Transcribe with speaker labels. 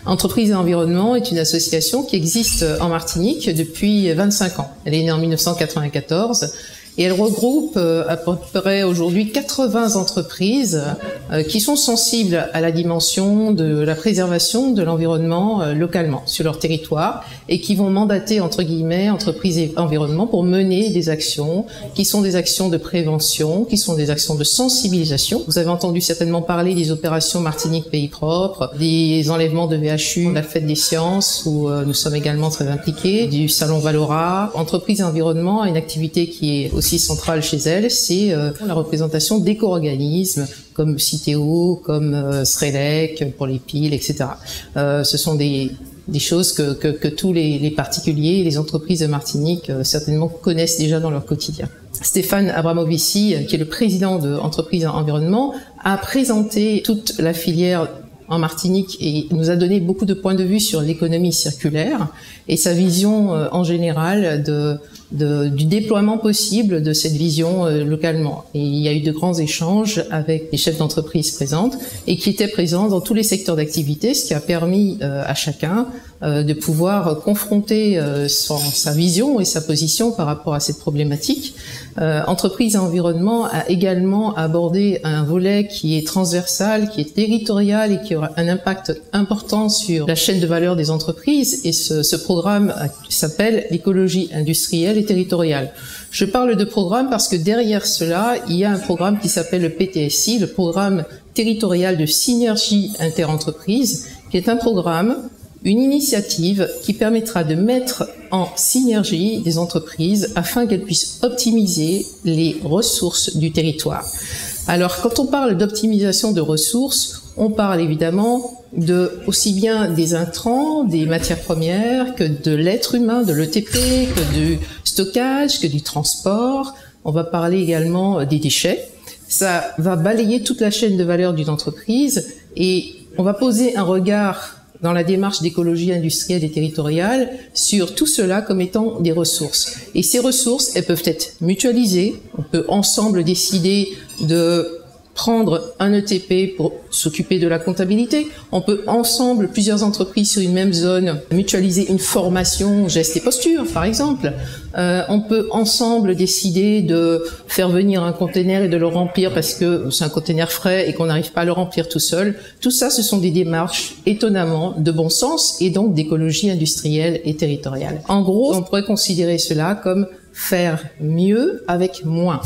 Speaker 1: Entreprises et Environnement est une association qui existe en Martinique depuis 25 ans. Elle est née en 1994 et elle regroupe à peu près aujourd'hui 80 entreprises qui sont sensibles à la dimension de la préservation de l'environnement localement sur leur territoire et qui vont mandater entre guillemets entreprises et environnement pour mener des actions qui sont des actions de prévention, qui sont des actions de sensibilisation. Vous avez entendu certainement parler des opérations Martinique Pays Propre, des enlèvements de VHU, la fête des sciences où nous sommes également très impliqués, du salon Valora. Entreprises et Environnement a une activité qui est aussi centrale chez elle, c'est la représentation d'éco-organismes comme Citeo, comme Srelec pour les piles, etc. Ce sont des choses que tous les particuliers et les entreprises de Martinique certainement connaissent déjà dans leur quotidien. Stéphane Abramovici, qui est le président de Entreprises et Environnement, a présenté toute la filière en Martinique et nous a donné beaucoup de points de vue sur l'économie circulaire et sa vision en général du déploiement possible de cette vision localement. Et il y a eu de grands échanges avec les chefs d'entreprise présentes et qui étaient présents dans tous les secteurs d'activité, ce qui a permis à chacun de pouvoir confronter sa vision et sa position par rapport à cette problématique. Entreprises et Environnement a également abordé un volet qui est transversal, qui est territorial et qui aura un impact important sur la chaîne de valeur des entreprises. Et ce programme s'appelle l'écologie industrielle et territoriale. Je parle de programme parce que derrière cela, il y a un programme qui s'appelle le PTSI, le programme territorial de synergie interentreprise, qui est un programme, une initiative qui permettra de mettre en synergie des entreprises afin qu'elles puissent optimiser les ressources du territoire. Alors, quand on parle d'optimisation de ressources, on parle évidemment aussi bien des intrants, des matières premières, que de l'être humain, de l'ETP, que du stockage, que du transport. On va parler également des déchets. Ça va balayer toute la chaîne de valeur d'une entreprise et on va poser un regard dans la démarche d'écologie industrielle et territoriale sur tout cela comme étant des ressources. Et ces ressources, elles peuvent être mutualisées. On peut ensemble décider de prendre un ETP pour s'occuper de la comptabilité. On peut ensemble, plusieurs entreprises sur une même zone, mutualiser une formation, gestes et postures, par exemple. On peut ensemble décider de faire venir un conteneur et de le remplir parce que c'est un conteneur frais et qu'on n'arrive pas à le remplir tout seul. Tout ça, ce sont des démarches étonnamment de bon sens et donc d'écologie industrielle et territoriale. En gros, on pourrait considérer cela comme faire mieux avec moins.